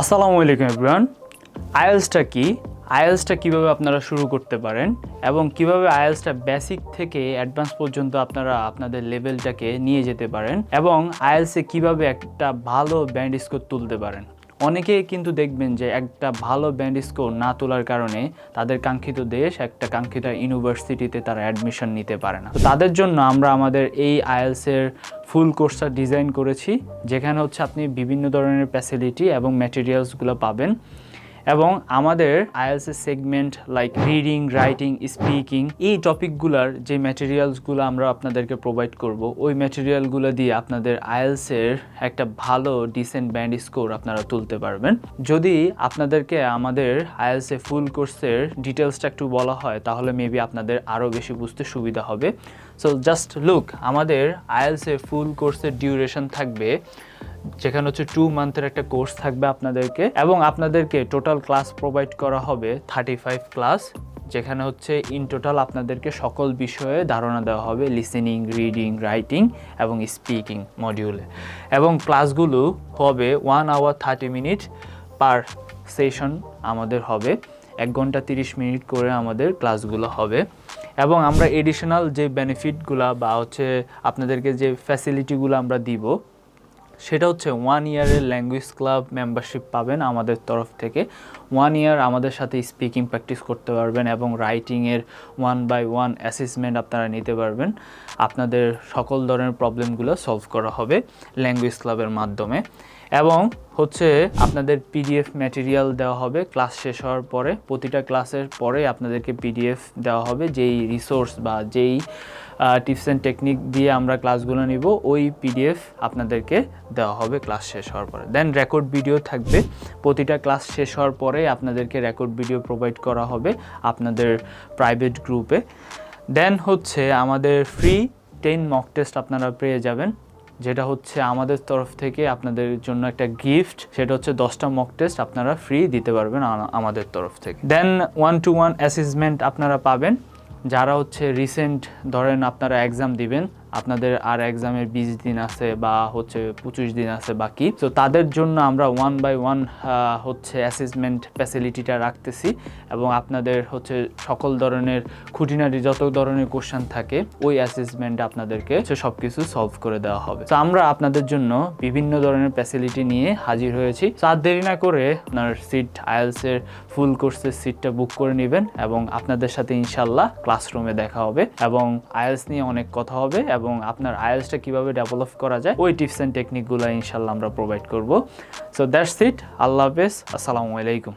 আসসালামু আলাইকুম এভরিওয়ান। আইএলটিএসটা কি, আইএলটিএসটা কিভাবে আপনারা শুরু করতে পারেন এবং কিভাবে আইএলটিএসটা বেসিক থেকে অ্যাডভান্স পর্যন্ত আপনারা আপনাদের লেভেলটাকে নিয়ে যেতে পারেন এবং আইএলটিএসে কিভাবে একটা ভালো ব্যান্ড স্কোর তুলতে পারেন। অনেকেই কিন্তু দেখবেন যে একটা ভালো ব্যান্ড স্কোর না তোলার কারণে তাদের কাঙ্ক্ষিত দেশ একটা কাঙ্ক্ষিত ইউনিভার্সিটিতে তারা অ্যাডমিশন নিতে পারে না। তো তাদের জন্য আমরা আমাদের এই আইএলটিএসের ফুল কোর্সটা ডিজাইন করেছি, যেখানে হচ্ছে আপনি বিভিন্ন ধরনের ফ্যাসিলিটি এবং ম্যাটেরিয়ালসগুলো পাবেন এবং আমাদের IELTS segment like reading, writing, speaking এই টপিকগুলোর যে ম্যাটেরিয়ালসগুলো আমরা আপনাদেরকে প্রোভাইড করব, ওই ম্যাটেরিয়ালগুলো দিয়ে আপনাদের আইএলটিএসের একটা ভালো ডিসেন্ট ব্যান্ড স্কোর আপনারা তুলতে পারবেন। যদি আপনাদেরকে আমাদের আইএলটিএসে ফুল কোর্সের ডিটেলসটা একটু বলা হয় তাহলে মেবি আপনাদের আরও বেশি বুঝতে সুবিধা হবে। সো জাস্ট লুক, আমাদের আইএলটিএসের ফুল কোর্সের ডিউরেশন থাকবে, যেখানে হচ্ছে 2 মান্থের একটা কোর্স থাকবে আপনাদেরকে, এবং আপনাদেরকে টোটাল ক্লাস প্রোভাইড করা হবে 35 ক্লাস, যেখানে হচ্ছে ইন টোটাল আপনাদেরকে সকল বিষয়ে ধারণা দেওয়া হবে, লিসেনিং, রিডিং, রাইটিং এবং স্পিকিং মডিউলে। এবং ক্লাসগুলো হবে 1 আওয়ার 30 মিনিট পার সেশন আমাদের হবে, 1 ঘন্টা 30 মিনিট করে আমাদের ক্লাসগুলো হবে। এবং আমরা এডিশনাল যে বেনিফিটগুলো বা হচ্ছে আপনাদেরকে যে ফ্যাসিলিটিগুলো আমরা দিব, সেটা হচ্ছে 1 ইয়ারের ল্যাঙ্গুয়েজ ক্লাব মেম্বারশিপ পাবেন আমাদের তরফ থেকে। 1 ইয়ার আমাদের সাথে স্পিকিং প্র্যাকটিস করতে পারবেন এবং রাইটিংয়ের 1/1 অ্যাসেসমেন্ট আপনারা নিতে পারবেন। আপনাদের সকল ধরনের প্রবলেমগুলো সলভ করা হবে ল্যাঙ্গুয়েজ ক্লাবের মাধ্যমে। এবং হচ্ছে আপনাদের পিডিএফ ম্যাটেরিয়াল দেওয়া হবে ক্লাস শেষ হওয়ার পরে। প্রতিটা ক্লাসের পরে আপনাদেরকে পিডিএফ দেওয়া হবে, যেই রিসোর্স বা যেই টিপস অ্যান্ড টেকনিক দিয়ে আমরা ক্লাসগুলো নিব, ওই পিডিএফ আপনাদেরকে দেওয়া হবে ক্লাস শেষ হওয়ার পরে। দেন রেকর্ড ভিডিও থাকবে, প্রতিটা ক্লাস শেষ হওয়ার পরে আপনাদেরকে রেকর্ড ভিডিও প্রোভাইড করা হবে আপনাদের প্রাইভেট গ্রুপে। দেন হচ্ছে আমাদের ফ্রি 10 মক টেস্ট আপনারা পেয়ে যাবেন, যেটা হচ্ছে আমাদের তরফ থেকে আপনাদের জন্য একটা গিফট। সেটা হচ্ছে 10টা মক টেস্ট আপনারা ফ্রি দিতে পারবেন আমাদের তরফ থেকে। দেন 1-to-1 অ্যাসেসমেন্ট আপনারা পাবেন। যারা হচ্ছে রিসেন্ট ধরেন আপনারা এক্সাম দিবেন, আপনাদের আর এক্সামের 20 দিন আছে বা হচ্ছে 25 দিন আছে বাকি, তো তাদের জন্য আমরা 1/1 হচ্ছে অ্যাসেসমেন্ট ফ্যাসিলিটিটা রাখতেছি এবং আপনাদের হচ্ছে সকল ধরনের খুঁটিনাটি যত ধরনের কোশ্চেন থাকে ওই অ্যাসেসমেন্টে আপনাদেরকে সব কিছু সলভ করে দেওয়া হবে। তো আমরা আপনাদের জন্য বিভিন্ন ধরনের ফ্যাসিলিটি নিয়ে হাজির হয়েছি। তো আর দেরি না করে আপনার সিট, আইএলটিএসের ফুল কোর্সের সিটটা বুক করে নেবেন এবং আপনাদের সাথে ইনশাল্লাহ ক্লাসরুমে দেখা হবে এবং আইএলটিএস নিয়ে অনেক কথা হবে এবং আপনার আইএলটিএসটা কিভাবে ডেভেলপ করা যায় ওই টিপস অ্যান্ড টেকনিকগুলো ইনশাল্লাহ আমরা প্রোভাইড করব। So that's it. আল্লাহ হাফেজ, আসসালামু আলাইকুম।